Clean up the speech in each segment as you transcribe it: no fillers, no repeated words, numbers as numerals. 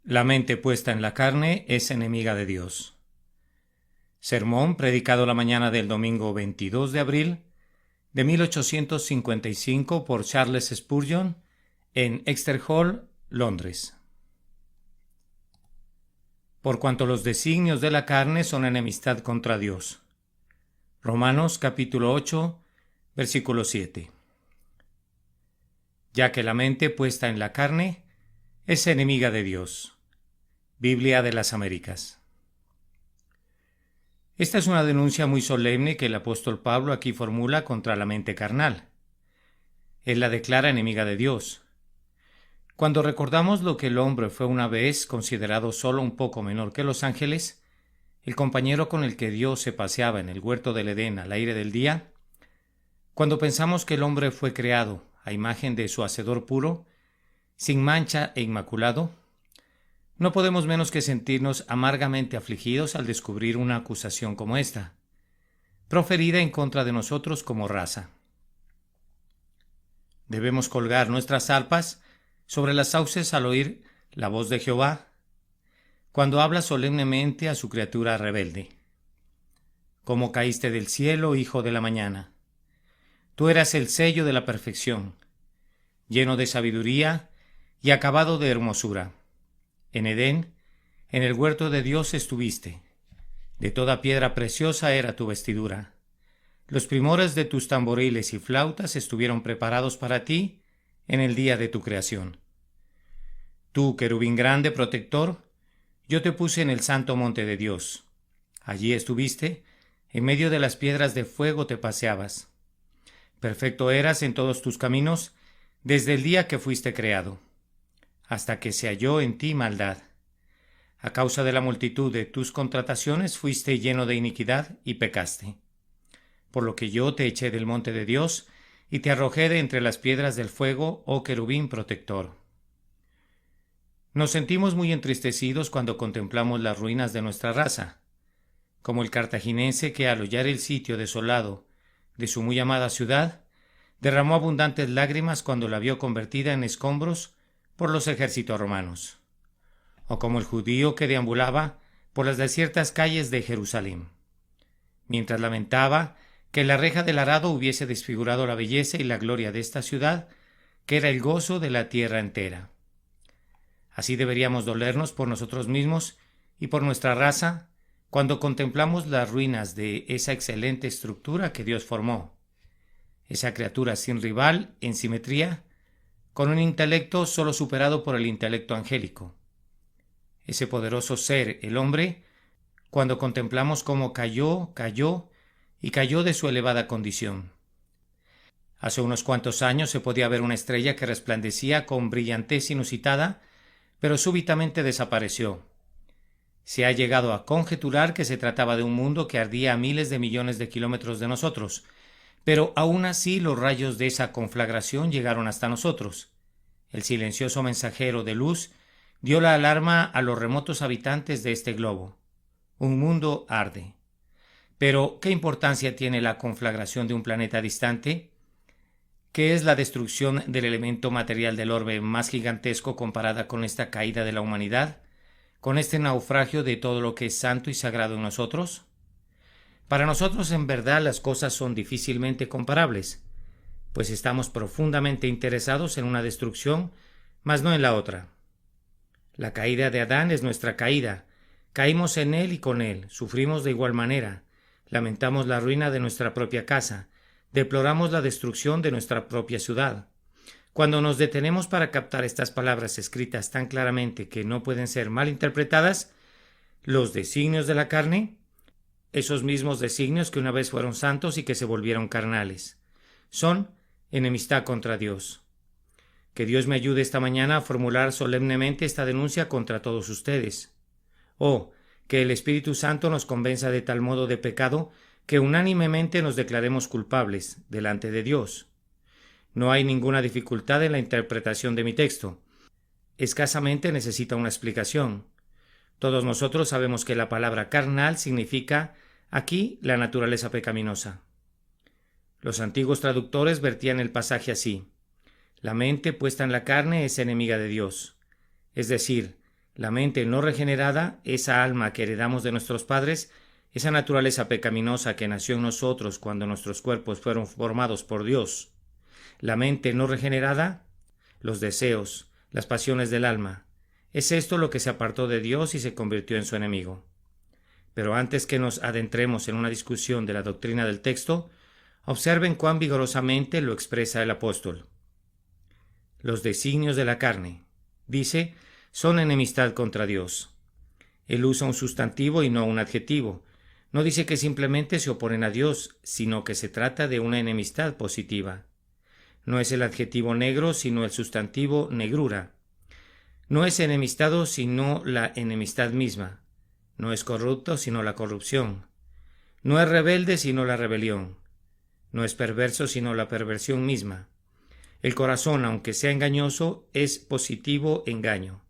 La mente puesta en la carne es enemiga de Dios. Sermón predicado la mañana del domingo 22 de abril de 1855 por Charles Spurgeon en Exeter Hall, Londres. Por cuanto los designios de la carne son enemistad contra Dios. Romanos capítulo 8, versículo 7. Ya que la mente puesta en la carne es enemiga de Dios. Biblia de las Américas. Esta es una denuncia muy solemne que el apóstol Pablo aquí formula contra la mente carnal. Él la declara enemiga de Dios. Cuando recordamos lo que el hombre fue una vez considerado solo un poco menor que los ángeles, el compañero con el que Dios se paseaba en el huerto del Edén al aire del día, cuando pensamos que el hombre fue creado a imagen de su Hacedor puro, sin mancha e inmaculado, no podemos menos que sentirnos amargamente afligidos al descubrir una acusación como esta, proferida en contra de nosotros como raza. Debemos colgar nuestras arpas sobre las sauces al oír la voz de Jehová, cuando habla solemnemente a su criatura rebelde. Como caíste del cielo, hijo de la mañana. Tú eras el sello de la perfección, lleno de sabiduría y acabado de hermosura. En Edén, en el huerto de Dios estuviste. De toda piedra preciosa era tu vestidura. Los primores de tus tamboriles y flautas estuvieron preparados para ti en el día de tu creación. Tú, querubín grande protector, yo te puse en el santo monte de Dios. Allí estuviste, en medio de las piedras de fuego te paseabas. Perfecto eras en todos tus caminos desde el día que fuiste creado, hasta que se halló en ti maldad. A causa de la multitud de tus contrataciones fuiste lleno de iniquidad y pecaste. Por lo que yo te eché del monte de Dios y te arrojé de entre las piedras del fuego, oh querubín protector. Nos sentimos muy entristecidos cuando contemplamos las ruinas de nuestra raza, como el cartaginense que al hollar el sitio desolado de su muy amada ciudad, derramó abundantes lágrimas cuando la vio convertida en escombros por los ejércitos romanos, o como el judío que deambulaba por las desiertas calles de Jerusalén, mientras lamentaba que la reja del arado hubiese desfigurado la belleza y la gloria de esta ciudad, que era el gozo de la tierra entera. Así deberíamos dolernos por nosotros mismos y por nuestra raza cuando contemplamos las ruinas de esa excelente estructura que Dios formó, esa criatura sin rival en simetría, con un intelecto solo superado por el intelecto angélico. Ese poderoso ser, el hombre, cuando contemplamos cómo cayó de su elevada condición. Hace unos cuantos años se podía ver una estrella que resplandecía con brillantez inusitada, pero súbitamente desapareció. Se ha llegado a conjeturar que se trataba de un mundo que ardía a miles de millones de kilómetros de nosotros, pero aún así los rayos de esa conflagración llegaron hasta nosotros. El silencioso mensajero de luz dio la alarma a los remotos habitantes de este globo. Un mundo arde. Pero, ¿qué importancia tiene la conflagración de un planeta distante? ¿Qué es la destrucción del elemento material del orbe más gigantesco comparada con esta caída de la humanidad, con este naufragio de todo lo que es santo y sagrado en nosotros? Para nosotros en verdad las cosas son difícilmente comparables, pues estamos profundamente interesados en una destrucción, mas no en la otra. La caída de Adán es nuestra caída. Caímos en él y con él, sufrimos de igual manera, lamentamos la ruina de nuestra propia casa, deploramos la destrucción de nuestra propia ciudad. Cuando nos detenemos para captar estas palabras escritas tan claramente que no pueden ser mal interpretadas, los designios de la carne, esos mismos designios que una vez fueron santos y que se volvieron carnales, son enemistad contra Dios. Que Dios me ayude esta mañana a formular solemnemente esta denuncia contra todos ustedes. Que el Espíritu Santo nos convenza de tal modo de pecado que unánimemente nos declaremos culpables delante de Dios. No hay ninguna dificultad en la interpretación de mi texto. Escasamente necesita una explicación. Todos nosotros sabemos que la palabra carnal significa aquí la naturaleza pecaminosa. Los antiguos traductores vertían el pasaje así: la mente puesta en la carne es enemiga de Dios. Es decir, La mente no regenerada, esa alma que heredamos de nuestros padres, esa naturaleza pecaminosa que nació en nosotros cuando nuestros cuerpos fueron formados por Dios. La mente no regenerada, los deseos, las pasiones del alma. Es esto lo que se apartó de Dios y se convirtió en su enemigo. Pero antes que nos adentremos en una discusión de la doctrina del texto, observen cuán vigorosamente lo expresa el apóstol. Los designios de la carne, dice, son enemistad contra Dios. Él usa un sustantivo y no un adjetivo. No dice que simplemente se oponen a Dios, sino que se trata de una enemistad positiva. No es el adjetivo negro, sino el sustantivo negrura. No es enemistado, sino la enemistad misma. No es corrupto, sino la corrupción. No es rebelde, sino la rebelión. No es perverso, sino la perversión misma. El corazón, aunque sea engañoso, es positivo engaño.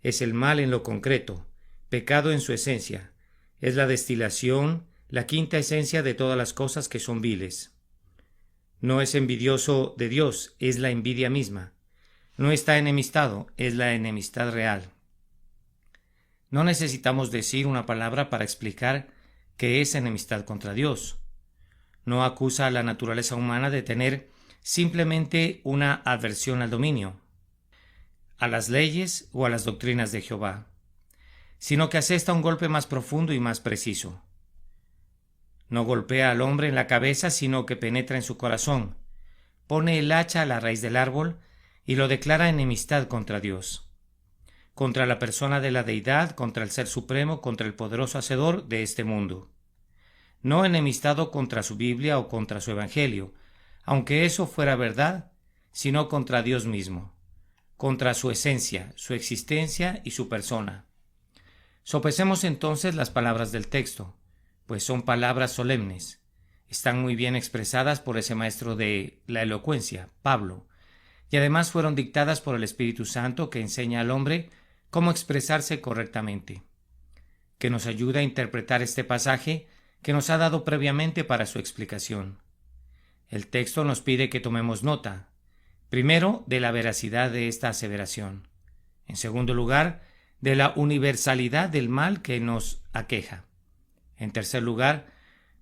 Es el mal en lo concreto, pecado en su esencia. Es la destilación, la quinta esencia de todas las cosas que son viles. No es envidioso de Dios, es la envidia misma. No está enemistado, es la enemistad real. No necesitamos decir una palabra para explicar qué es enemistad contra Dios. No acusa a la naturaleza humana de tener simplemente una aversión al dominio, a las leyes o a las doctrinas de Jehová, sino que asesta un golpe más profundo y más preciso. No golpea al hombre en la cabeza, sino que penetra en su corazón, pone el hacha a la raíz del árbol y lo declara enemistad contra Dios, contra la persona de la deidad, contra el Ser Supremo, contra el poderoso Hacedor de este mundo. No enemistado contra su Biblia o contra su Evangelio, aunque eso fuera verdad, sino contra Dios mismo, contra su esencia, su existencia y su persona. Sopesemos entonces las palabras del texto, pues son palabras solemnes. Están muy bien expresadas por ese maestro de la elocuencia, Pablo, y además fueron dictadas por el Espíritu Santo que enseña al hombre cómo expresarse correctamente, que nos ayuda a interpretar este pasaje que nos ha dado previamente para su explicación. El texto nos pide que tomemos nota, primero, de la veracidad de esta aseveración, en segundo lugar, de la universalidad del mal que nos aqueja. En tercer lugar,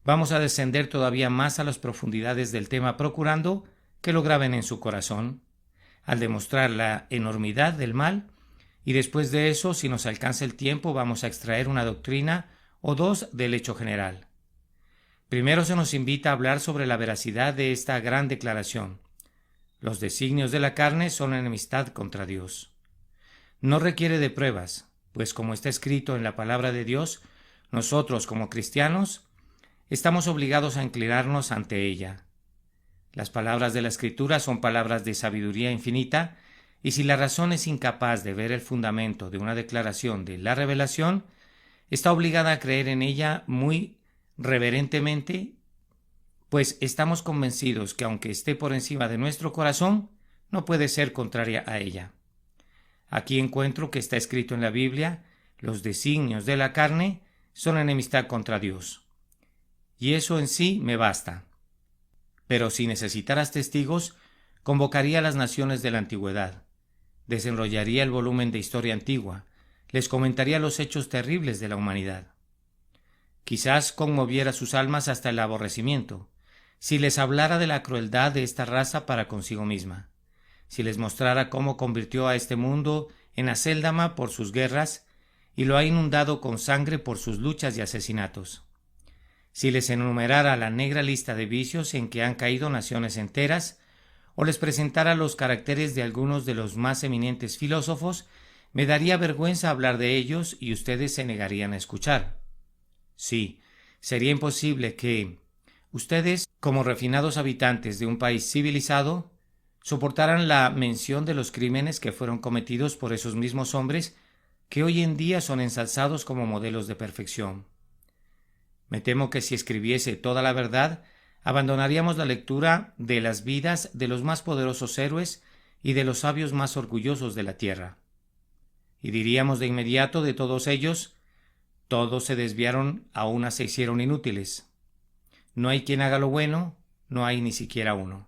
vamos a descender todavía más a las profundidades del tema procurando que lo graben en su corazón, al demostrar la enormidad del mal, y después de eso, si nos alcanza el tiempo, vamos a extraer una doctrina o dos del hecho general. Primero se nos invita a hablar sobre la veracidad de esta gran declaración. Los designios de la carne son enemistad contra Dios. No requiere de pruebas, pues como está escrito en la palabra de Dios, nosotros como cristianos estamos obligados a inclinarnos ante ella. Las palabras de la Escritura son palabras de sabiduría infinita, y si la razón es incapaz de ver el fundamento de una declaración de la revelación, está obligada a creer en ella muy reverentemente, pues estamos convencidos que aunque esté por encima de nuestro corazón, no puede ser contraria a ella. Aquí encuentro que está escrito en la Biblia, los designios de la carne son enemistad contra Dios. Y eso en sí me basta. Pero si necesitaras testigos, convocaría a las naciones de la antigüedad, desenrollaría el volumen de historia antigua, les comentaría los hechos terribles de la humanidad. Quizás conmoviera sus almas hasta el aborrecimiento, si les hablara de la crueldad de esta raza para consigo misma, si les mostrara cómo convirtió a este mundo en acéldama por sus guerras y lo ha inundado con sangre por sus luchas y asesinatos, si les enumerara la negra lista de vicios en que han caído naciones enteras, o les presentara los caracteres de algunos de los más eminentes filósofos, me daría vergüenza hablar de ellos y ustedes se negarían a escuchar. Sí, sería imposible que ustedes, como refinados habitantes de un país civilizado, soportaran la mención de los crímenes que fueron cometidos por esos mismos hombres que hoy en día son ensalzados como modelos de perfección. Me temo que si escribiese toda la verdad, abandonaríamos la lectura de las vidas de los más poderosos héroes y de los sabios más orgullosos de la tierra. Y diríamos de inmediato de todos ellos, todos se desviaron, a unas se hicieron inútiles. No hay quien haga lo bueno, no hay ni siquiera uno.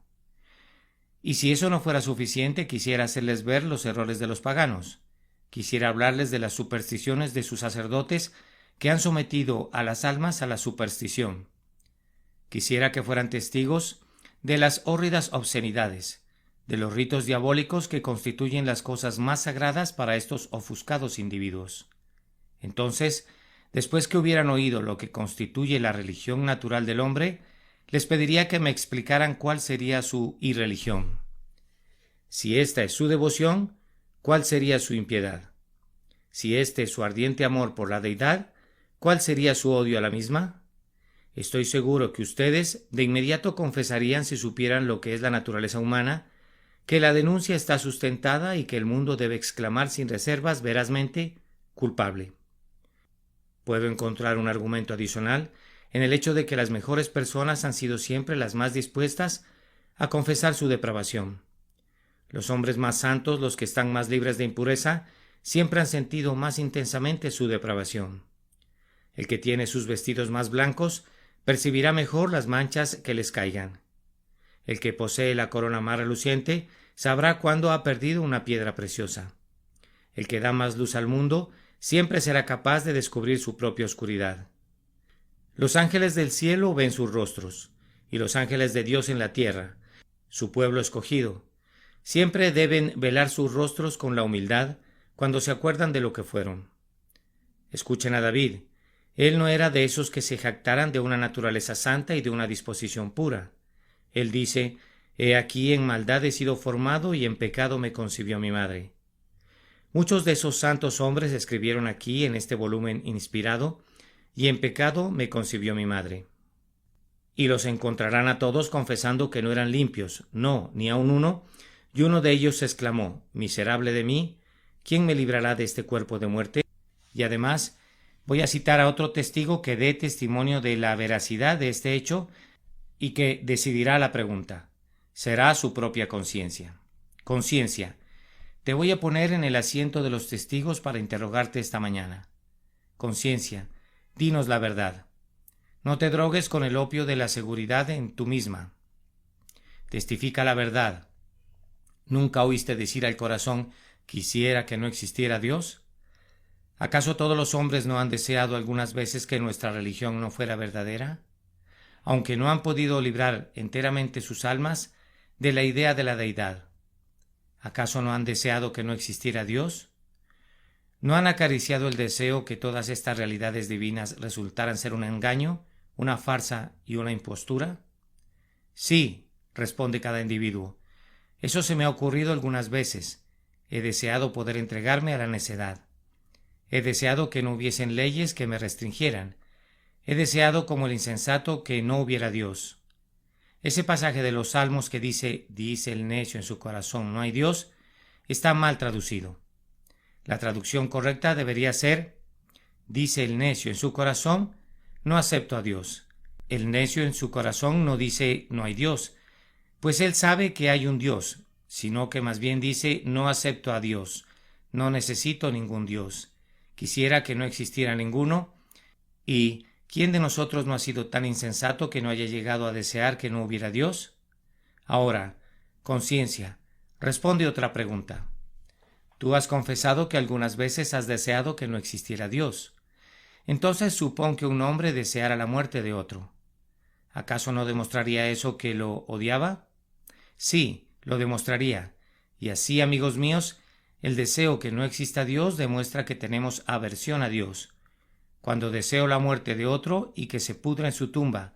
Y si eso no fuera suficiente, quisiera hacerles ver los errores de los paganos, quisiera hablarles de las supersticiones de sus sacerdotes que han sometido a las almas a la superstición. Quisiera que fueran testigos de las hórridas obscenidades, de los ritos diabólicos que constituyen las cosas más sagradas para estos ofuscados individuos. Entonces, después que hubieran oído lo que constituye la religión natural del hombre, les pediría que me explicaran cuál sería su irreligión. Si esta es su devoción, ¿cuál sería su impiedad? Si este es su ardiente amor por la deidad, ¿cuál sería su odio a la misma? Estoy seguro que ustedes de inmediato confesarían, si supieran lo que es la naturaleza humana, que la denuncia está sustentada y que el mundo debe exclamar sin reservas verazmente culpable. Puedo encontrar un argumento adicional en el hecho de que las mejores personas han sido siempre las más dispuestas a confesar su depravación. Los hombres más santos, los que están más libres de impureza, siempre han sentido más intensamente su depravación. El que tiene sus vestidos más blancos percibirá mejor las manchas que les caigan. El que posee la corona más reluciente sabrá cuándo ha perdido una piedra preciosa. El que da más luz al mundo siempre será capaz de descubrir su propia oscuridad. Los ángeles del cielo ven sus rostros, y los ángeles de Dios en la tierra, su pueblo escogido, siempre deben velar sus rostros con la humildad cuando se acuerdan de lo que fueron. Escuchen a David. Él no era de esos que se jactaran de una naturaleza santa y de una disposición pura. Él dice: «He aquí en maldad he sido formado y en pecado me concibió mi madre». Muchos de esos santos hombres escribieron aquí en este volumen inspirado: «Y en pecado me concibió mi madre». Y los encontrarán a todos confesando que no eran limpios, no, ni aun uno, y uno de ellos exclamó: «Miserable de mí, ¿quién me librará de este cuerpo de muerte?». Y además, voy a citar a otro testigo que dé testimonio de la veracidad de este hecho y que decidirá la pregunta. Será su propia conciencia. Conciencia, te voy a poner en el asiento de los testigos para interrogarte esta mañana. Conciencia, dinos la verdad. No te drogues con el opio de la seguridad en tú misma. Testifica la verdad. ¿Nunca oíste decir al corazón: «Quisiera que no existiera Dios»? ¿Acaso todos los hombres no han deseado algunas veces que nuestra religión no fuera verdadera? Aunque no han podido librar enteramente sus almas de la idea de la deidad. ¿Acaso no han deseado que no existiera Dios? ¿No han acariciado el deseo que todas estas realidades divinas resultaran ser un engaño, una farsa y una impostura? Sí, responde cada individuo. Eso se me ha ocurrido algunas veces. He deseado poder entregarme a la necedad. He deseado que no hubiesen leyes que me restringieran. He deseado, como el insensato, que no hubiera Dios. Ese pasaje de los Salmos que dice el necio en su corazón: «No hay Dios», está mal traducido. La traducción correcta debería ser: «Dice el necio en su corazón: no acepto a Dios». El necio en su corazón no dice «no hay Dios», pues él sabe que hay un Dios, sino que más bien dice «no acepto a Dios, no necesito ningún Dios. Quisiera que no existiera ninguno». ¿Y quién de nosotros no ha sido tan insensato que no haya llegado a desear que no hubiera Dios? Ahora, conciencia, responde otra pregunta. Tú has confesado que algunas veces has deseado que no existiera Dios. Entonces supón que un hombre deseara la muerte de otro. ¿Acaso no demostraría eso que lo odiaba? Sí, lo demostraría. Y así, amigos míos, el deseo que no exista Dios demuestra que tenemos aversión a Dios. Cuando deseo la muerte de otro y que se pudra en su tumba,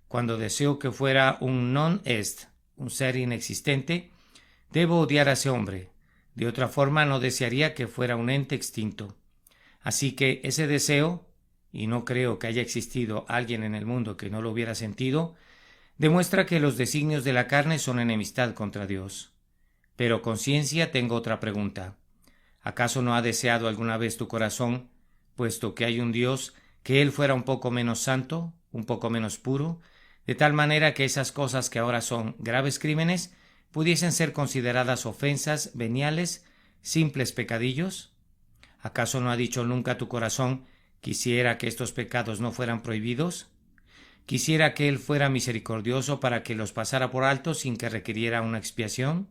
cuando deseo que fuera un non-est, un ser inexistente, debo odiar a ese hombre. De otra forma no desearía que fuera un ente extinto. Así que ese deseo, y no creo que haya existido alguien en el mundo que no lo hubiera sentido, demuestra que los designios de la carne son enemistad contra Dios. Pero, conciencia, tengo otra pregunta. ¿Acaso no ha deseado alguna vez tu corazón, puesto que hay un Dios, que Él fuera un poco menos santo, un poco menos puro, de tal manera que esas cosas que ahora son graves crímenes pudiesen ser consideradas ofensas veniales, simples pecadillos? ¿Acaso no ha dicho nunca tu corazón: quisiera que estos pecados no fueran prohibidos? ¿Quisiera que Él fuera misericordioso para que los pasara por alto sin que requiriera una expiación?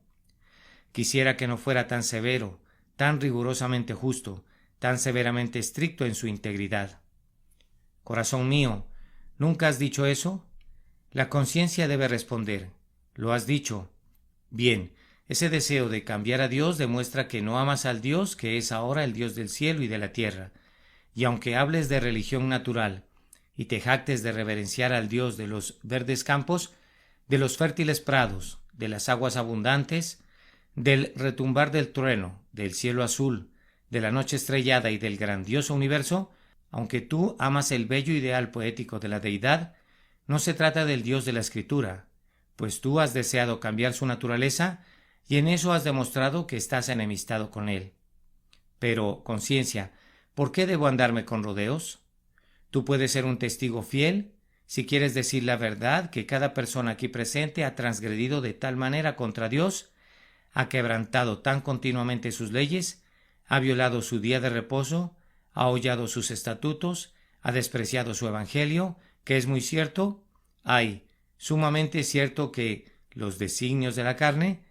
¿Quisiera que no fuera tan severo, tan rigurosamente justo, tan severamente estricto en su integridad. Corazón mío, ¿nunca has dicho eso? La conciencia debe responder, ¿lo has dicho? Bien, ese deseo de cambiar a Dios demuestra que no amas al Dios que es ahora el Dios del cielo y de la tierra, y aunque hables de religión natural y te jactes de reverenciar al Dios de los verdes campos, de los fértiles prados, de las aguas abundantes, del retumbar del trueno, del cielo azul, de la noche estrellada y del grandioso universo, aunque tú amas el bello ideal poético de la deidad, no se trata del Dios de la Escritura, pues tú has deseado cambiar su naturaleza y en eso has demostrado que estás enemistado con él. Pero, conciencia, ¿por qué debo andarme con rodeos? Tú puedes ser un testigo fiel si quieres decir la verdad que cada persona aquí presente ha transgredido de tal manera contra Dios, ha quebrantado tan continuamente sus leyes, ha violado su día de reposo, ha hollado sus estatutos, ha despreciado su evangelio, que es muy cierto, sumamente cierto que los designios de la carne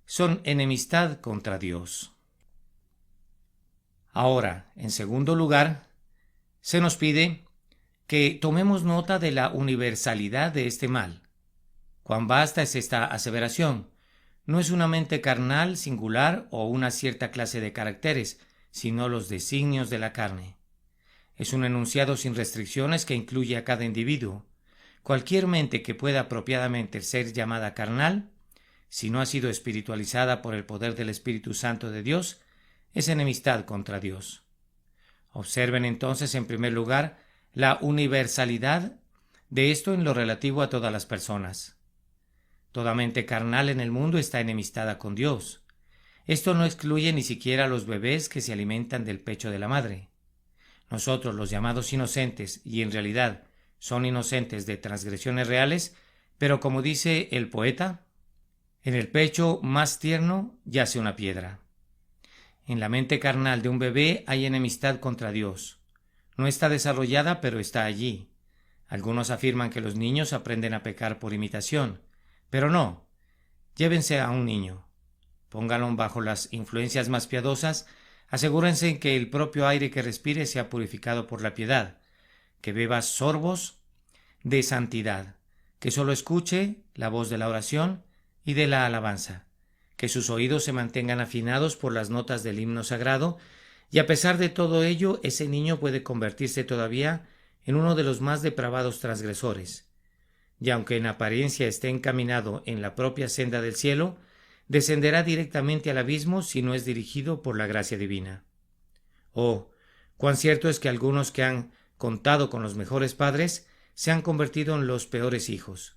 son enemistad contra Dios. Ahora, en segundo lugar, se nos pide que tomemos nota de la universalidad de este mal. Cuán vasta es esta aseveración. No es una mente carnal, singular o una cierta clase de caracteres, sino los designios de la carne. Es un enunciado sin restricciones que incluye a cada individuo. Cualquier mente que pueda apropiadamente ser llamada carnal, si no ha sido espiritualizada por el poder del Espíritu Santo de Dios, es enemistad contra Dios. Observen entonces, en primer lugar, la universalidad de esto en lo relativo a todas las personas. Toda mente carnal en el mundo está enemistada con Dios. Esto no excluye ni siquiera a los bebés que se alimentan del pecho de la madre. Nosotros, los llamados inocentes, y en realidad son inocentes de transgresiones reales, pero como dice el poeta, en el pecho más tierno yace una piedra. En la mente carnal de un bebé hay enemistad contra Dios. No está desarrollada, pero está allí. Algunos afirman que los niños aprenden a pecar por imitación, pero no. Llévense a un niño, pónganlo bajo las influencias más piadosas, asegúrense que el propio aire que respire sea purificado por la piedad, que beba sorbos de santidad, que solo escuche la voz de la oración y de la alabanza, que sus oídos se mantengan afinados por las notas del himno sagrado, y a pesar de todo ello, ese niño puede convertirse todavía en uno de los más depravados transgresores, y aunque en apariencia esté encaminado en la propia senda del cielo, descenderá directamente al abismo si no es dirigido por la gracia divina. Oh, cuán cierto es que algunos que han contado con los mejores padres se han convertido en los peores hijos,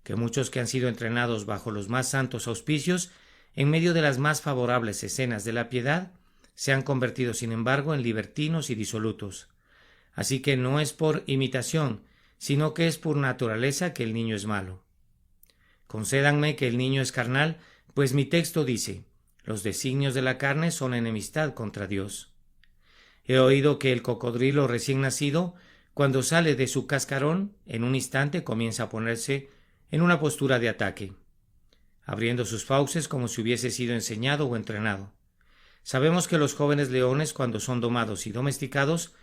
que muchos que han sido entrenados bajo los más santos auspicios, en medio de las más favorables escenas de la piedad, se han convertido sin embargo en libertinos y disolutos. Así que no es por imitación, sino que es por naturaleza que el niño es malo. Concédanme que el niño es carnal, pues mi texto dice, los designios de la carne son enemistad contra Dios. He oído que el cocodrilo recién nacido, cuando sale de su cascarón, en un instante comienza a ponerse en una postura de ataque, abriendo sus fauces como si hubiese sido enseñado o entrenado. Sabemos que los jóvenes leones, cuando son domados y domesticados,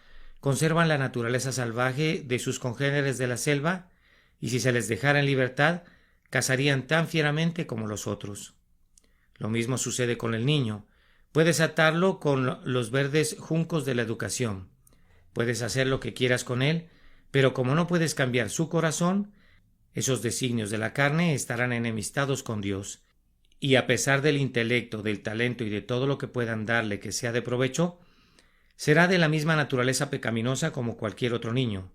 conservan la naturaleza salvaje de sus congéneres de la selva, y si se les dejara en libertad, cazarían tan fieramente como los otros. Lo mismo sucede con el niño. Puedes atarlo con los verdes juncos de la educación. Puedes hacer lo que quieras con él, pero como no puedes cambiar su corazón, esos designios de la carne estarán enemistados con Dios, y a pesar del intelecto, del talento y de todo lo que puedan darle que sea de provecho, será de la misma naturaleza pecaminosa como cualquier otro niño,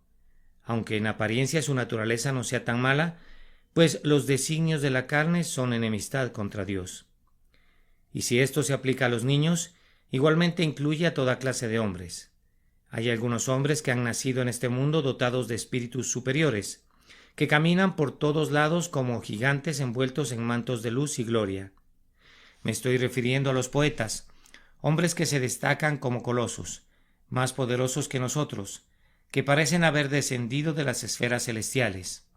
aunque en apariencia su naturaleza no sea tan mala, pues los designios de la carne son enemistad contra Dios. Y si esto se aplica a los niños, igualmente incluye a toda clase de hombres. Hay algunos hombres que han nacido en este mundo dotados de espíritus superiores, que caminan por todos lados como gigantes envueltos en mantos de luz y gloria. Me estoy refiriendo a los poetas, hombres que se destacan como colosos, más poderosos que nosotros, que parecen haber descendido de las esferas celestiales.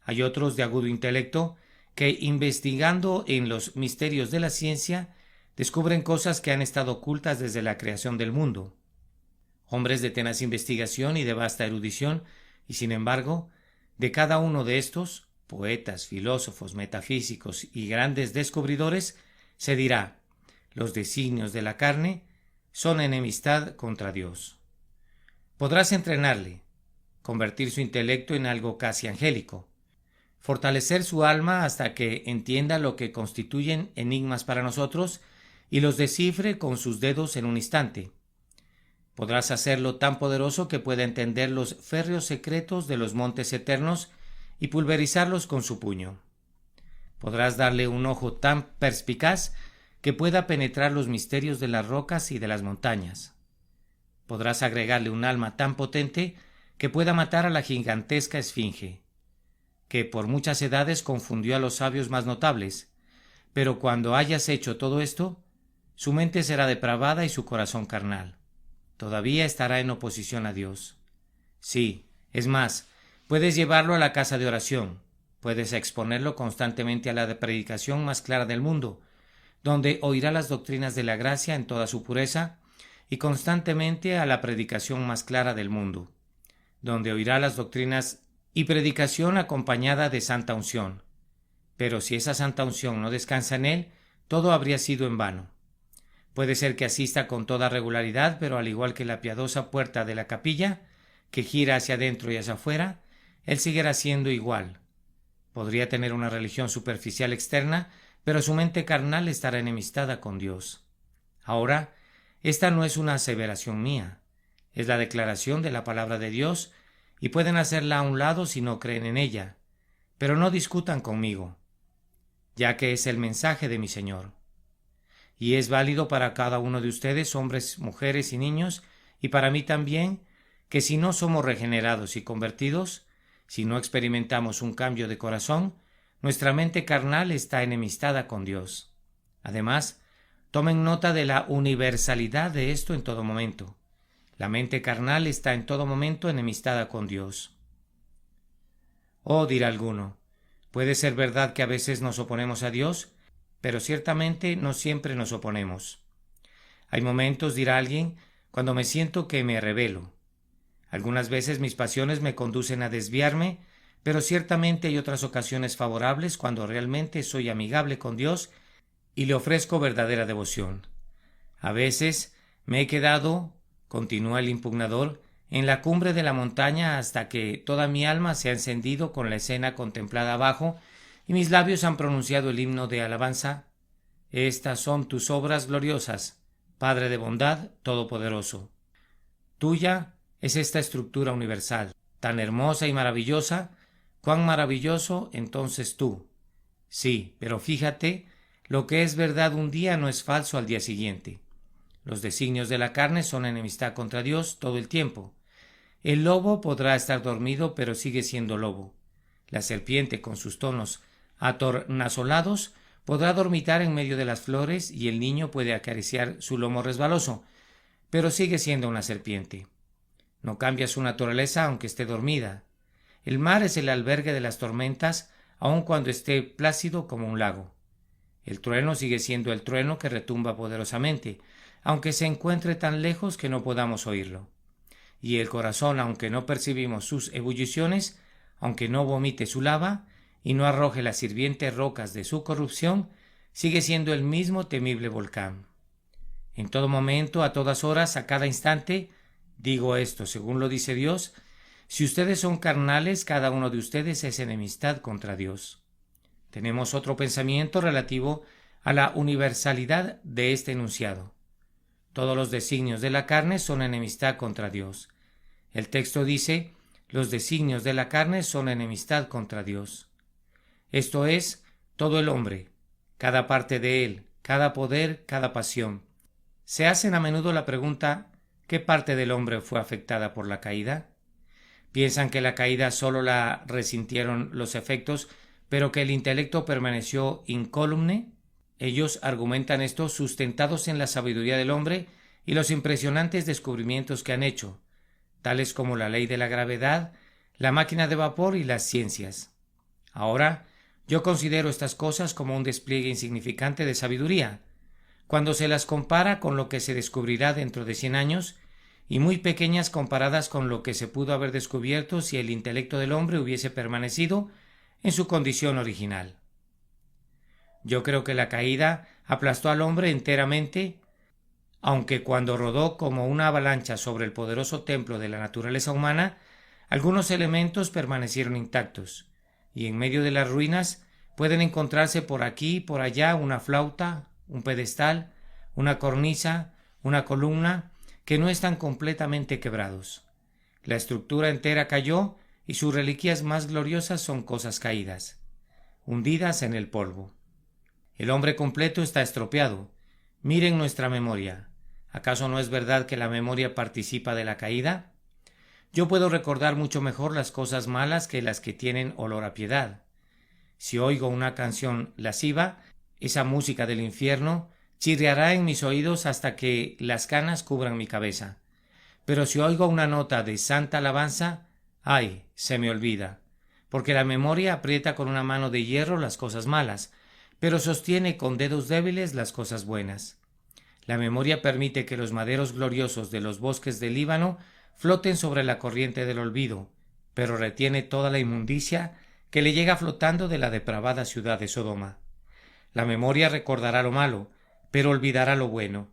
Hay otros de agudo intelecto que, investigando en los misterios de la ciencia, descubren cosas que han estado ocultas desde la creación del mundo. Hombres de tenaz investigación y de vasta erudición, y sin embargo, de cada uno de estos, poetas, filósofos, metafísicos y grandes descubridores, se dirá: los designios de la carne son enemistad contra Dios. Podrás entrenarle, convertir su intelecto en algo casi angélico, fortalecer su alma hasta que entienda lo que constituyen enigmas para nosotros y los descifre con sus dedos en un instante. Podrás hacerlo tan poderoso que pueda entender los férreos secretos de los montes eternos y pulverizarlos con su puño. Podrás darle un ojo tan perspicaz que pueda penetrar los misterios de las rocas y de las montañas. Podrás agregarle un alma tan potente que pueda matar a la gigantesca esfinge, que por muchas edades confundió a los sabios más notables, pero cuando hayas hecho todo esto, su mente será depravada y su corazón carnal. Todavía estará en oposición a Dios. Sí, es más, puedes llevarlo a la casa de oración, puedes exponerlo constantemente a la predicación más clara del mundo, donde oirá las doctrinas de la gracia en toda su pureza, y constantemente a la predicación más clara del mundo, donde oirá las doctrinas y predicación acompañada de santa unción. Pero si esa santa unción no descansa en él, todo habría sido en vano. Puede ser que asista con toda regularidad, pero al igual que la piadosa puerta de la capilla, que gira hacia adentro y hacia afuera, él seguirá siendo igual. Podría tener una religión superficial externa, pero su mente carnal estará enemistada con Dios. Ahora, esta no es una aseveración mía, es la declaración de la palabra de Dios, y pueden hacerla a un lado si no creen en ella, pero no discutan conmigo, ya que es el mensaje de mi Señor. Y es válido para cada uno de ustedes, hombres, mujeres y niños, y para mí también, que si no somos regenerados y convertidos, si no experimentamos un cambio de corazón, nuestra mente carnal está enemistada con Dios. Además, tomen nota de la universalidad de esto en todo momento. La mente carnal está en todo momento enemistada con Dios. Oh, dirá alguno, puede ser verdad que a veces nos oponemos a Dios, pero ciertamente no siempre nos oponemos. Hay momentos, dirá alguien, cuando me siento que me rebelo. Algunas veces mis pasiones me conducen a desviarme, pero ciertamente hay otras ocasiones favorables cuando realmente soy amigable con Dios y le ofrezco verdadera devoción. A veces me he quedado, continúa el impugnador, en la cumbre de la montaña hasta que toda mi alma se ha encendido con la escena contemplada abajo y mis labios han pronunciado el himno de alabanza. Estas son tus obras gloriosas, Padre de bondad todopoderoso. Tuya es esta estructura universal, tan hermosa y maravillosa. Cuán maravilloso entonces tú. Sí, pero fíjate, lo que es verdad un día no es falso al día siguiente. Los designios de la carne son enemistad contra Dios todo el tiempo. El lobo podrá estar dormido, pero sigue siendo lobo. La serpiente, con sus tonos atornasolados, podrá dormitar en medio de las flores y el niño puede acariciar su lomo resbaloso, pero sigue siendo una serpiente. No cambia su naturaleza aunque esté dormida. El mar es el albergue de las tormentas, aun cuando esté plácido como un lago. El trueno sigue siendo el trueno que retumba poderosamente, aunque se encuentre tan lejos que no podamos oírlo. Y el corazón, aunque no percibimos sus ebulliciones, aunque no vomite su lava y no arroje las hirvientes rocas de su corrupción, sigue siendo el mismo temible volcán. En todo momento, a todas horas, a cada instante, digo esto según lo dice Dios, si ustedes son carnales, cada uno de ustedes es enemistad contra Dios. Tenemos otro pensamiento relativo a la universalidad de este enunciado. Todos los designios de la carne son enemistad contra Dios. El texto dice, los designios de la carne son enemistad contra Dios. Esto es, todo el hombre, cada parte de él, cada poder, cada pasión. Se hacen a menudo la pregunta, ¿qué parte del hombre fue afectada por la caída? Piensan que la caída solo la resintieron los efectos, pero que el intelecto permaneció incólume. Ellos argumentan esto sustentados en la sabiduría del hombre y los impresionantes descubrimientos que han hecho, tales como la ley de la gravedad, la máquina de vapor y las ciencias. Ahora, yo considero estas cosas como un despliegue insignificante de sabiduría. cuando se las compara con lo que se descubrirá dentro de 100 años, y muy pequeñas comparadas con lo que se pudo haber descubierto si el intelecto del hombre hubiese permanecido en su condición original. Yo creo que la caída aplastó al hombre enteramente, aunque cuando rodó como una avalancha sobre el poderoso templo de la naturaleza humana, algunos elementos permanecieron intactos, y en medio de las ruinas pueden encontrarse por aquí y por allá una flauta, un pedestal, una cornisa, una columna, que no están completamente quebrados. La estructura entera cayó y sus reliquias más gloriosas son cosas caídas, hundidas en el polvo. El hombre completo está estropeado. Miren nuestra memoria. ¿Acaso no es verdad que la memoria participa de la caída? Yo puedo recordar mucho mejor las cosas malas que las que tienen olor a piedad. Si oigo una canción lasciva, esa música del infierno chirriará en mis oídos hasta que las canas cubran mi cabeza. Pero si oigo una nota de santa alabanza, ¡ay!, se me olvida, porque la memoria aprieta con una mano de hierro las cosas malas, pero sostiene con dedos débiles las cosas buenas. La memoria permite que los maderos gloriosos de los bosques del Líbano floten sobre la corriente del olvido, pero retiene toda la inmundicia que le llega flotando de la depravada ciudad de Sodoma. La memoria recordará lo malo, pero olvidará lo bueno.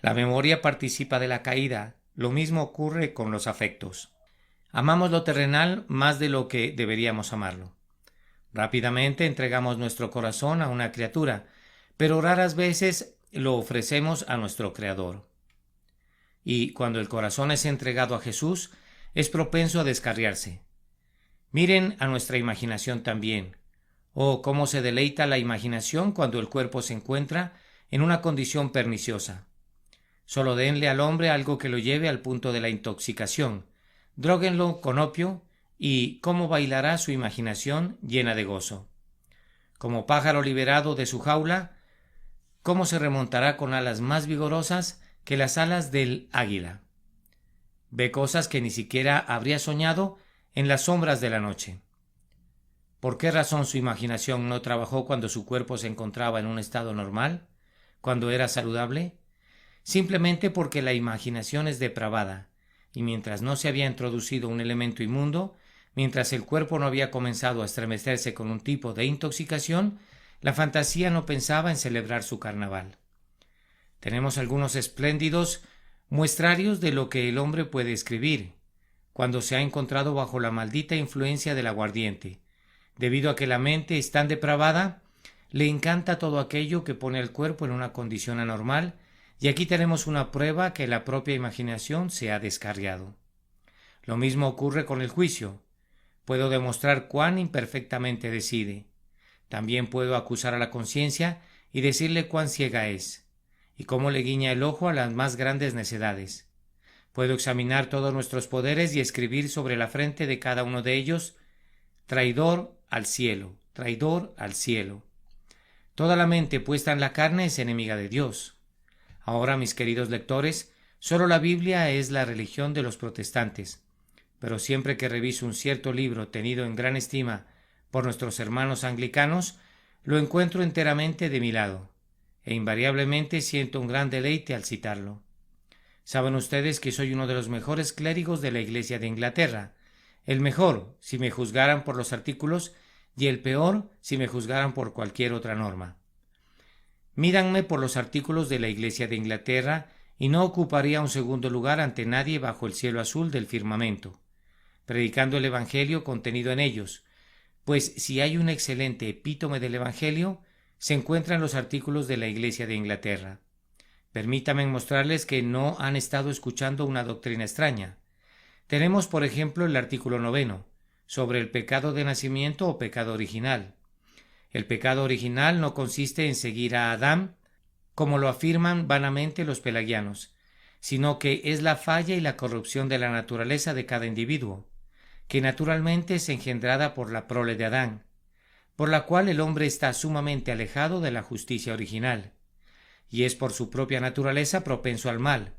La memoria participa de la caída. Lo mismo ocurre con los afectos. Amamos lo terrenal más de lo que deberíamos amarlo. Rápidamente entregamos nuestro corazón a una criatura, pero raras veces lo ofrecemos a nuestro Creador. Y cuando el corazón es entregado a Jesús, es propenso a descarriarse. Miren a nuestra imaginación también. Oh, cómo se deleita la imaginación cuando el cuerpo se encuentra en una condición perniciosa. Solo denle al hombre algo que lo lleve al punto de la intoxicación, dróguenlo con opio, y cómo bailará su imaginación llena de gozo. Como pájaro liberado de su jaula, cómo se remontará con alas más vigorosas que las alas del águila. Ve cosas que ni siquiera habría soñado en las sombras de la noche. ¿Por qué razón su imaginación no trabajó cuando su cuerpo se encontraba en un estado normal, cuando era saludable? Simplemente porque la imaginación es depravada, y mientras no se había introducido un elemento inmundo, mientras el cuerpo no había comenzado a estremecerse con un tipo de intoxicación, la fantasía no pensaba en celebrar su carnaval. Tenemos algunos espléndidos muestrarios de lo que el hombre puede escribir, cuando se ha encontrado bajo la maldita influencia del aguardiente. Debido a que la mente es tan depravada, le encanta todo aquello que pone al cuerpo en una condición anormal, y aquí tenemos una prueba que la propia imaginación se ha descarriado. Lo mismo ocurre con el juicio. Puedo demostrar cuán imperfectamente decide. También puedo acusar a la conciencia y decirle cuán ciega es, y cómo le guiña el ojo a las más grandes necedades. Puedo examinar todos nuestros poderes y escribir sobre la frente de cada uno de ellos: traidor al cielo, traidor al cielo. Toda la mente puesta en la carne es enemiga de Dios. Ahora, mis queridos lectores, solo la Biblia es la religión de los protestantes, pero siempre que reviso un cierto libro tenido en gran estima por nuestros hermanos anglicanos, lo encuentro enteramente de mi lado, e invariablemente siento un gran deleite al citarlo. Saben ustedes que soy uno de los mejores clérigos de la Iglesia de Inglaterra, el mejor si me juzgaran por los artículos y el peor si me juzgaran por cualquier otra norma. Mídanme por los artículos de la Iglesia de Inglaterra y no ocuparía un segundo lugar ante nadie bajo el cielo azul del firmamento, predicando el Evangelio contenido en ellos, pues si hay un excelente epítome del Evangelio, se encuentra en los artículos de la Iglesia de Inglaterra. Permítanme mostrarles que no han estado escuchando una doctrina extraña. Tenemos, por ejemplo, el artículo 9, sobre el pecado de nacimiento o pecado original. El pecado original no consiste en seguir a Adán, como lo afirman vanamente los pelagianos, sino que es la falla y la corrupción de la naturaleza de cada individuo, que naturalmente es engendrada por la prole de Adán, por la cual el hombre está sumamente alejado de la justicia original, y es por su propia naturaleza propenso al mal,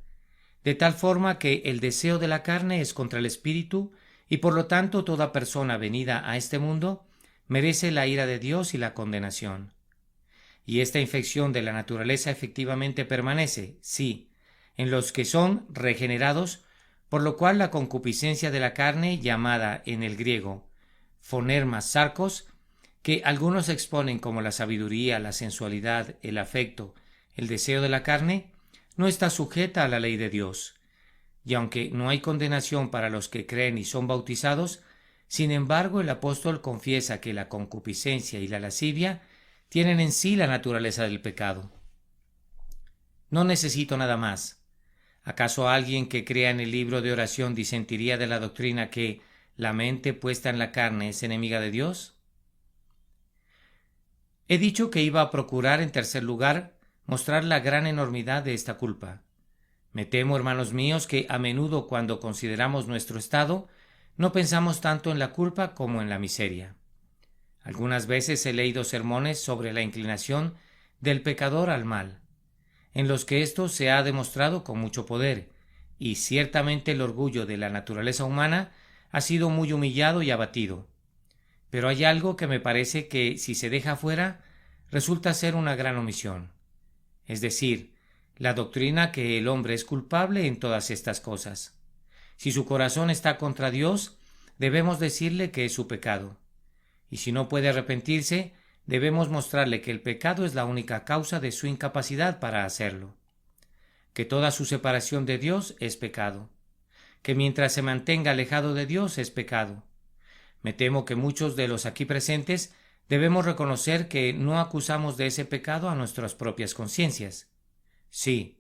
de tal forma que el deseo de la carne es contra el espíritu, y por lo tanto toda persona venida a este mundo merece la ira de Dios y la condenación. y esta infección de la naturaleza efectivamente permanece, sí, en los que son regenerados, por lo cual la concupiscencia de la carne, llamada en el griego phonermas sarcos, que algunos exponen como la sabiduría, la sensualidad, el afecto, el deseo de la carne, no está sujeta a la ley de Dios. Y aunque no hay condenación para los que creen y son bautizados, sin embargo el apóstol confiesa que la concupiscencia y la lascivia tienen en sí la naturaleza del pecado. No necesito nada más. ¿Acaso alguien que crea en el libro de oración disentiría de la doctrina que la mente puesta en la carne es enemiga de Dios? He dicho que iba a procurar, en tercer lugar, mostrar la gran enormidad de esta culpa. Me temo, hermanos míos, que a menudo cuando consideramos nuestro estado, no pensamos tanto en la culpa como en la miseria. Algunas veces he leído sermones sobre la inclinación del pecador al mal, en los que esto se ha demostrado con mucho poder, y ciertamente el orgullo de la naturaleza humana ha sido muy humillado y abatido. Pero hay algo que me parece que, si se deja fuera, resulta ser una gran omisión. Es decir, la doctrina que el hombre es culpable en todas estas cosas. Si su corazón está contra Dios, debemos decirle que es su pecado. Y si no puede arrepentirse, debemos mostrarle que el pecado es la única causa de su incapacidad para hacerlo. Que toda su separación de Dios es pecado. Que mientras se mantenga alejado de Dios es pecado. Me temo que muchos de los aquí presentes debemos reconocer que no acusamos de ese pecado a nuestras propias conciencias. Sí,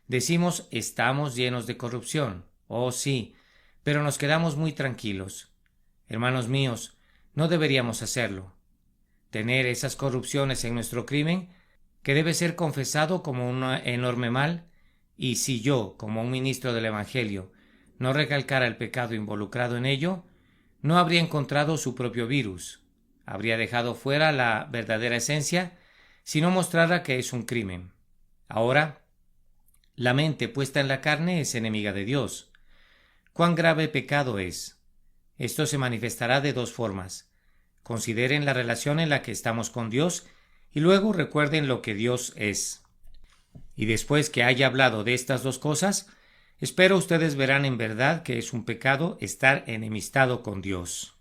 decimos estamos llenos de corrupción. Oh, sí, pero nos quedamos muy tranquilos. Hermanos míos, no deberíamos hacerlo. Tener esas corrupciones en nuestro crimen, que debe ser confesado como un enorme mal, y si yo, como un ministro del Evangelio, no recalcara el pecado involucrado en ello, no habría encontrado su propio virus, habría dejado fuera la verdadera esencia, si no mostrara que es un crimen. Ahora, la mente puesta en la carne es enemiga de Dios. ¿Cuán grave pecado es? Esto se manifestará de dos formas. Consideren la relación en la que estamos con Dios y luego recuerden lo que Dios es. Y después que haya hablado de estas dos cosas, espero ustedes verán en verdad que es un pecado estar enemistado con Dios.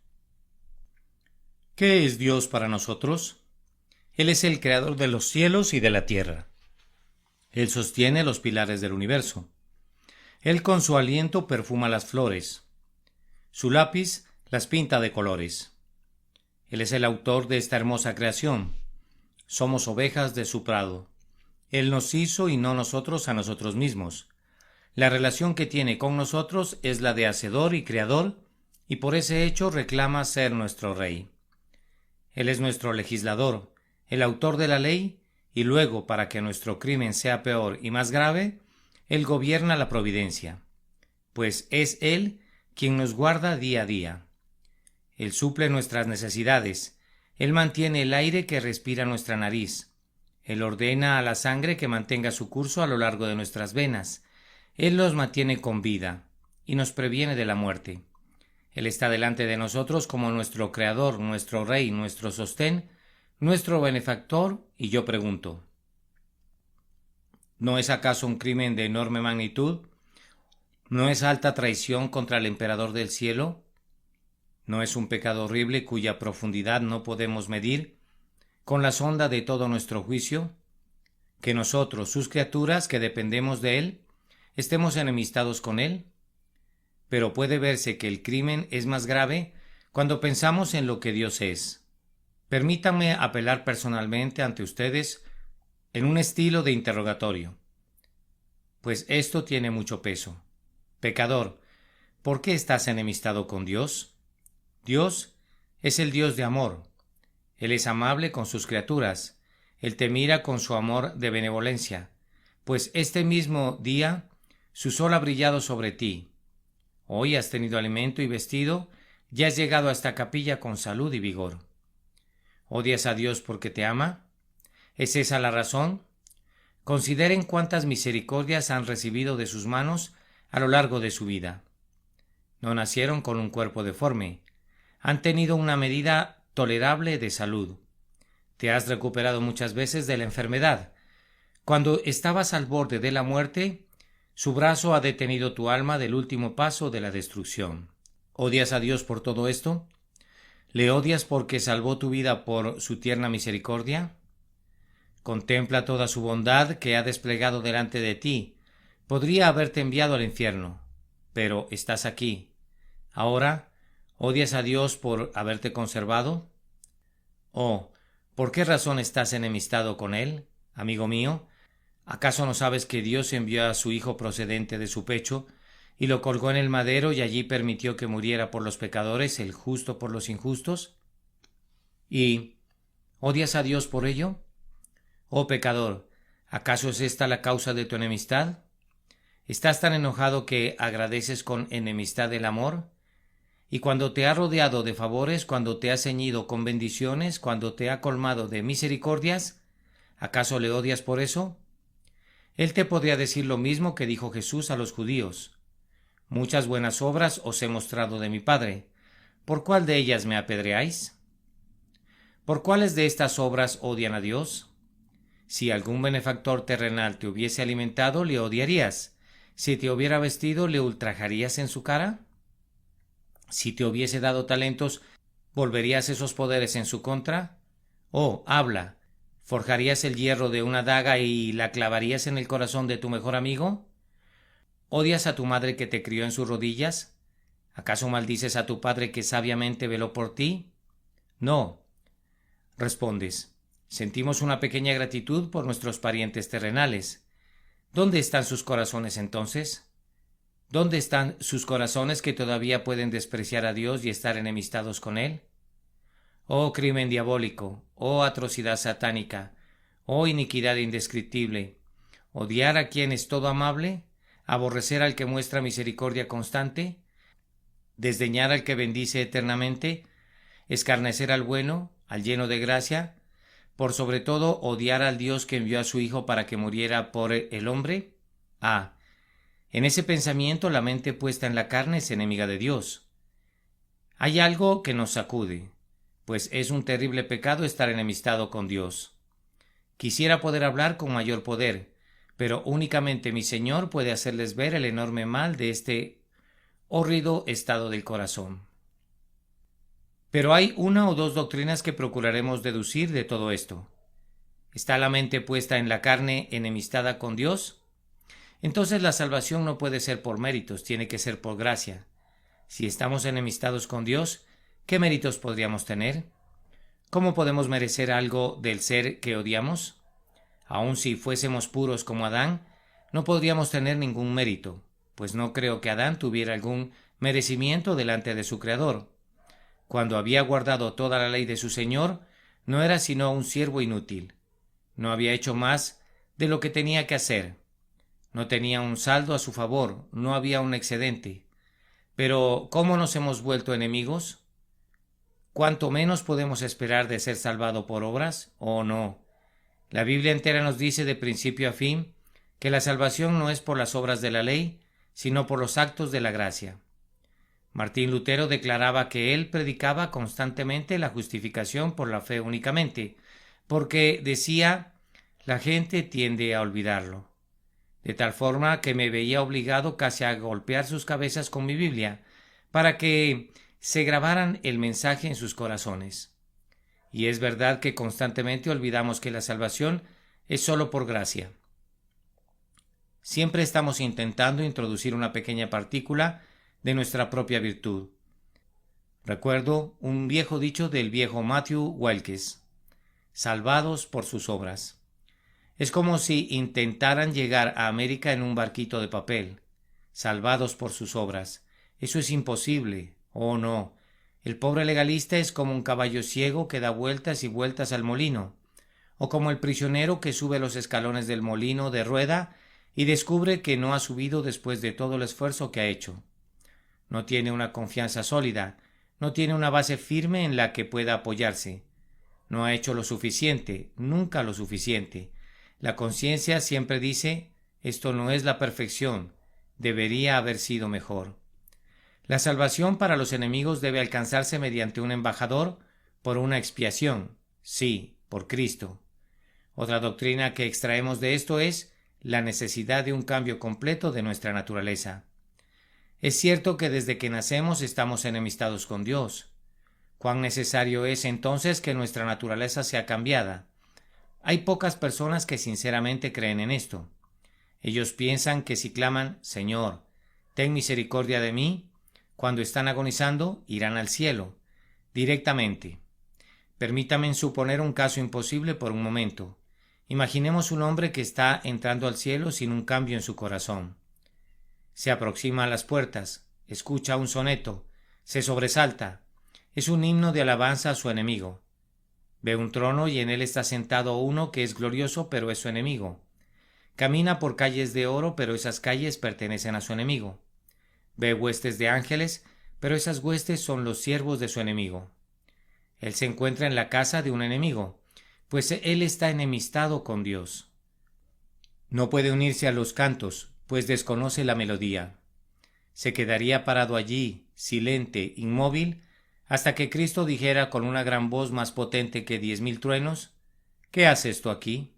¿Qué es Dios para nosotros? Él es el creador de los cielos y de la tierra. Él sostiene los pilares del universo. Él con su aliento perfuma las flores. Su lápiz las pinta de colores. Él es el autor de esta hermosa creación. Somos ovejas de su prado. Él nos hizo y no nosotros a nosotros mismos. La relación que tiene con nosotros es la de hacedor y creador, y por ese hecho reclama ser nuestro rey. Él es nuestro legislador, el autor de la ley, y luego, para que nuestro crimen sea peor y más grave, Él gobierna la providencia, pues es Él quien nos guarda día a día. Él suple nuestras necesidades, Él mantiene el aire que respira nuestra nariz, Él ordena a la sangre que mantenga su curso a lo largo de nuestras venas, Él nos mantiene con vida y nos previene de la muerte. Él está delante de nosotros como nuestro Creador, nuestro Rey, nuestro sostén, nuestro benefactor, y yo pregunto, ¿no es acaso un crimen de enorme magnitud? ¿No es alta traición contra el emperador del cielo? ¿No es un pecado horrible cuya profundidad no podemos medir con la sonda de todo nuestro juicio? ¿Que nosotros, sus criaturas, que dependemos de Él, estemos enemistados con Él? Pero puede verse que el crimen es más grave cuando pensamos en lo que Dios es. Permítanme apelar personalmente ante ustedes en un estilo de interrogatorio, pues esto tiene mucho peso. Pecador, ¿por qué estás enemistado con Dios? Dios es el Dios de amor. Él es amable con sus criaturas. Él te mira con su amor de benevolencia, pues este mismo día su sol ha brillado sobre ti. Hoy has tenido alimento y vestido, y has llegado a esta capilla con salud y vigor. ¿Odias a Dios porque te ama? ¿Es esa la razón? Consideren cuántas misericordias han recibido de sus manos a lo largo de su vida. No nacieron con un cuerpo deforme. Han tenido una medida tolerable de salud. Te has recuperado muchas veces de la enfermedad. Cuando estabas al borde de la muerte, su brazo ha detenido tu alma del último paso de la destrucción. ¿Odias a Dios por todo esto? ¿Le odias porque salvó tu vida por su tierna misericordia? Contempla toda su bondad que ha desplegado delante de ti. Podría haberte enviado al infierno, pero estás aquí. Ahora, ¿odias a Dios por haberte conservado? ¿O por qué razón estás enemistado con Él, amigo mío? ¿Acaso no sabes que Dios envió a su Hijo procedente de su pecho y lo colgó en el madero y allí permitió que muriera por los pecadores, el justo por los injustos? ¿Y odias a Dios por ello? Oh pecador, ¿acaso es esta la causa de tu enemistad? ¿Estás tan enojado que agradeces con enemistad el amor? Y cuando te ha rodeado de favores, cuando te ha ceñido con bendiciones, cuando te ha colmado de misericordias, ¿acaso le odias por eso? Él te podría decir lo mismo que dijo Jesús a los judíos. Muchas buenas obras os he mostrado de mi Padre. ¿Por cuál de ellas me apedreáis? ¿Por cuáles de estas obras odian a Dios? Si algún benefactor terrenal te hubiese alimentado, le odiarías. Si te hubiera vestido, ¿le ultrajarías en su cara? Si te hubiese dado talentos, ¿volverías esos poderes en su contra? Oh, habla. ¿Forjarías el hierro de una daga y la clavarías en el corazón de tu mejor amigo? ¿Odias a tu madre que te crió en sus rodillas? ¿Acaso maldices a tu padre que sabiamente veló por ti? No. Respondes, sentimos una pequeña gratitud por nuestros parientes terrenales. ¿Dónde están sus corazones entonces? ¿Dónde están sus corazones que todavía pueden despreciar a Dios y estar enemistados con Él? Oh crimen diabólico, oh atrocidad satánica, oh iniquidad indescriptible, odiar a quien es todo amable, aborrecer al que muestra misericordia constante, desdeñar al que bendice eternamente, escarnecer al bueno, al lleno de gracia, por sobre todo odiar al Dios que envió a su Hijo para que muriera por el hombre. En ese pensamiento la mente puesta en la carne es enemiga de Dios. Hay algo que nos sacude, pues es un terrible pecado estar enemistado con Dios. Quisiera poder hablar con mayor poder, pero únicamente mi Señor puede hacerles ver el enorme mal de este horrido estado del corazón. Pero hay una o dos doctrinas que procuraremos deducir de todo esto. ¿Está la mente puesta en la carne enemistada con Dios? Entonces la salvación no puede ser por méritos, tiene que ser por gracia. Si estamos enemistados con Dios, ¿qué méritos podríamos tener? ¿Cómo podemos merecer algo del ser que odiamos? Aun si fuésemos puros como Adán, no podríamos tener ningún mérito, pues no creo que Adán tuviera algún merecimiento delante de su Creador. Cuando había guardado toda la ley de su Señor, no era sino un siervo inútil. No había hecho más de lo que tenía que hacer. No tenía un saldo a su favor, no había un excedente. Pero ¿cómo nos hemos vuelto enemigos? ¿Cuánto menos podemos esperar de ser salvado por obras? Oh, no. La Biblia entera nos dice de principio a fin que la salvación no es por las obras de la ley, sino por los actos de la gracia. Martín Lutero declaraba que él predicaba constantemente la justificación por la fe únicamente, porque decía, la gente tiende a olvidarlo. De tal forma que me veía obligado casi a golpear sus cabezas con mi Biblia, para que se grabaran el mensaje en sus corazones. Y es verdad que constantemente olvidamos que la salvación es sólo por gracia. Siempre estamos intentando introducir una pequeña partícula de nuestra propia virtud. Recuerdo un viejo dicho del viejo Matthew Wilkes: salvados por sus obras. Es como si intentaran llegar a América en un barquito de papel, salvados por sus obras. Eso es imposible. Oh, no. El pobre legalista es como un caballo ciego que da vueltas y vueltas al molino, o como el prisionero que sube los escalones del molino de rueda y descubre que no ha subido después de todo el esfuerzo que ha hecho. No tiene una confianza sólida, no tiene una base firme en la que pueda apoyarse. No ha hecho lo suficiente, nunca lo suficiente. La conciencia siempre dice, esto no es la perfección, debería haber sido mejor. La salvación para los enemigos debe alcanzarse mediante un embajador por una expiación. Sí, por Cristo. Otra doctrina que extraemos de esto es la necesidad de un cambio completo de nuestra naturaleza. Es cierto que desde que nacemos estamos enemistados con Dios. ¿Cuán necesario es entonces que nuestra naturaleza sea cambiada? Hay pocas personas que sinceramente creen en esto. Ellos piensan que si claman, Señor, ten misericordia de mí, cuando están agonizando, irán al cielo, directamente. Permítame suponer un caso imposible por un momento. Imaginemos un hombre que está entrando al cielo sin un cambio en su corazón. Se aproxima a las puertas, escucha un soneto, se sobresalta. Es un himno de alabanza a su enemigo. Ve un trono y en él está sentado uno que es glorioso, pero es su enemigo. Camina por calles de oro, pero esas calles pertenecen a su enemigo. Ve huestes de ángeles, pero esas huestes son los siervos de su enemigo. Él se encuentra en la casa de un enemigo, pues él está enemistado con Dios. No puede unirse a los cantos, pues desconoce la melodía. Se quedaría parado allí, silente, inmóvil, hasta que Cristo dijera con una gran voz más potente que 10,000 truenos, ¿qué haces tú aquí?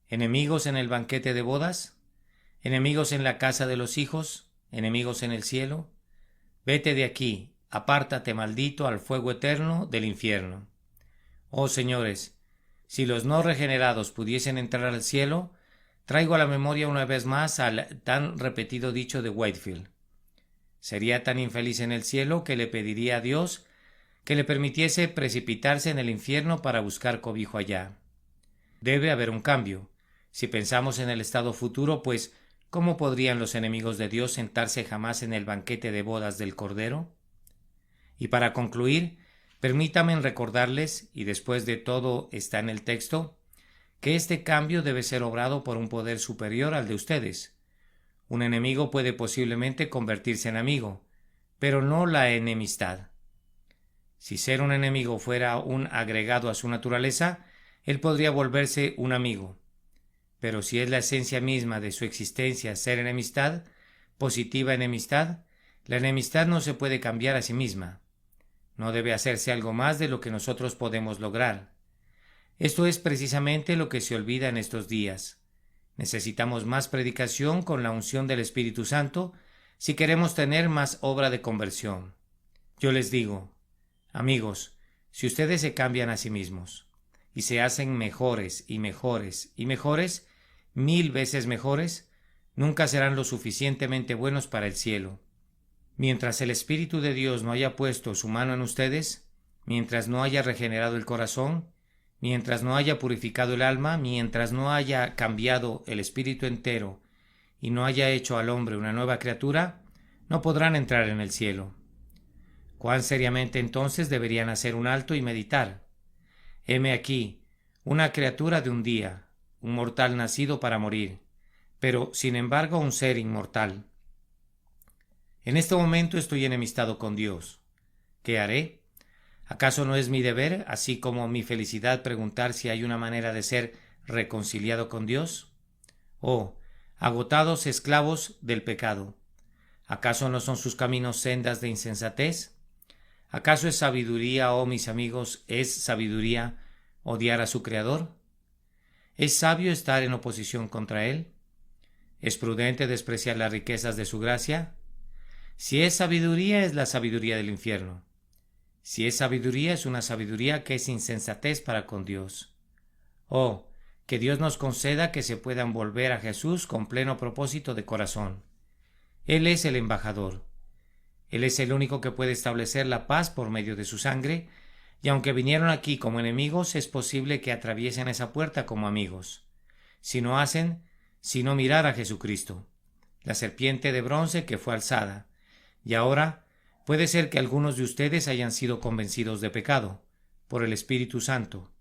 ¿Enemigos en el banquete de bodas? ¿Enemigos en la casa de los hijos? ¿Enemigos en el cielo? Vete de aquí, apártate, maldito, al fuego eterno del infierno. Oh señores, si los no regenerados pudiesen entrar al cielo, traigo a la memoria una vez más al tan repetido dicho de Whitefield. Sería tan infeliz en el cielo que le pediría a Dios que le permitiese precipitarse en el infierno para buscar cobijo allá. Debe haber un cambio. Si pensamos en el estado futuro, pues, ¿cómo podrían los enemigos de Dios sentarse jamás en el banquete de bodas del Cordero? Y para concluir, permítanme recordarles, y después de todo está en el texto, que este cambio debe ser obrado por un poder superior al de ustedes. Un enemigo puede posiblemente convertirse en amigo, pero no la enemistad. Si ser un enemigo fuera un agregado a su naturaleza, él podría volverse un amigo. Pero si es la esencia misma de su existencia ser enemistad, positiva enemistad, la enemistad no se puede cambiar a sí misma. No debe hacerse algo más de lo que nosotros podemos lograr. Esto es precisamente lo que se olvida en estos días. Necesitamos más predicación con la unción del Espíritu Santo si queremos tener más obra de conversión. Yo les digo, amigos, si ustedes se cambian a sí mismos y se hacen mejores y mejores y mejores, 1000 veces mejores, nunca serán lo suficientemente buenos para el cielo. Mientras el Espíritu de Dios no haya puesto su mano en ustedes, mientras no haya regenerado el corazón, mientras no haya purificado el alma, mientras no haya cambiado el espíritu entero y no haya hecho al hombre una nueva criatura, no podrán entrar en el cielo. ¿Cuán seriamente entonces deberían hacer un alto y meditar? Heme aquí, una criatura de un día, un mortal nacido para morir, pero sin embargo un ser inmortal. En este momento estoy enemistado con Dios. ¿Qué haré? ¿Acaso no es mi deber, así como mi felicidad, preguntar si hay una manera de ser reconciliado con Dios? Oh, agotados esclavos del pecado, ¿acaso no son sus caminos sendas de insensatez? ¿Acaso es sabiduría, oh mis amigos, es sabiduría odiar a su Creador? ¿Es sabio estar en oposición contra Él? ¿Es prudente despreciar las riquezas de su gracia? Si es sabiduría, es la sabiduría del infierno. Si es sabiduría, es una sabiduría que es insensatez para con Dios. Oh, que Dios nos conceda que se puedan volver a Jesús con pleno propósito de corazón. Él es el embajador. Él es el único que puede establecer la paz por medio de su sangre, y aunque vinieron aquí como enemigos, es posible que atraviesen esa puerta como amigos. Si no hacen, sino mirar a Jesucristo, la serpiente de bronce que fue alzada, y ahora puede ser que algunos de ustedes hayan sido convencidos de pecado por el Espíritu Santo.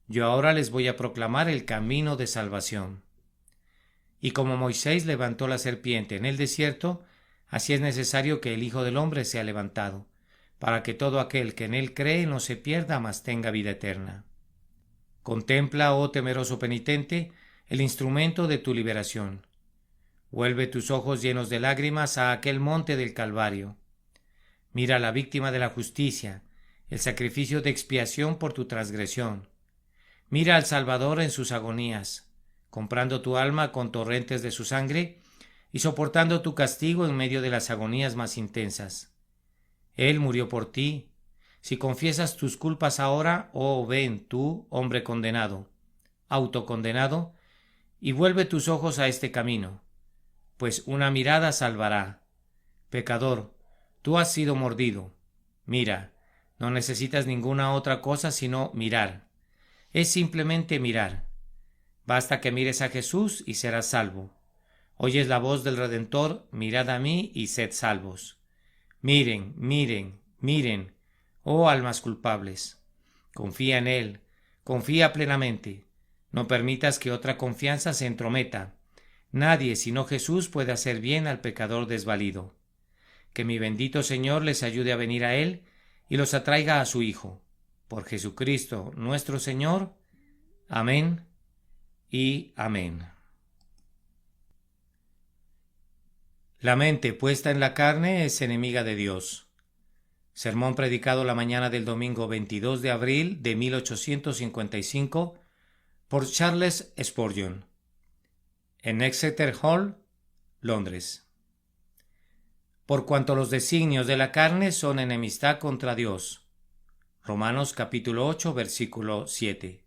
Yo ahora les voy a proclamar el camino de salvación. Y como Moisés levantó la serpiente en el desierto, así es necesario que el Hijo del Hombre sea levantado, para que todo aquel que en él cree no se pierda, mas tenga vida eterna. Contempla, oh temeroso penitente, el instrumento de tu liberación. Vuelve tus ojos llenos de lágrimas a aquel monte del Calvario. Mira la víctima de la justicia, el sacrificio de expiación por tu transgresión. Mira al Salvador en sus agonías, comprando tu alma con torrentes de su sangre y soportando tu castigo en medio de las agonías más intensas. Él murió por ti. Si confiesas tus culpas ahora, oh ven tú, hombre condenado, autocondenado, y vuelve tus ojos a este camino, pues una mirada salvará. Pecador, tú has sido mordido. Mira, no necesitas ninguna otra cosa sino mirar. Es simplemente mirar. Basta que mires a Jesús y serás salvo. Oyes la voz del Redentor, mirad a mí y sed salvos. Miren, miren, miren, oh almas culpables. Confía en Él, confía plenamente. No permitas que otra confianza se entrometa. Nadie sino Jesús puede hacer bien al pecador desvalido. Que mi bendito Señor les ayude a venir a Él y los atraiga a su Hijo. Por Jesucristo nuestro Señor. Amén y amén. La mente puesta en la carne es enemiga de Dios. Sermón predicado la mañana del domingo 22 de abril de 1855 por Charles Spurgeon, en Exeter Hall, Londres. Por cuanto los designios de la carne son enemistad contra Dios. Romanos capítulo 8, versículo 7.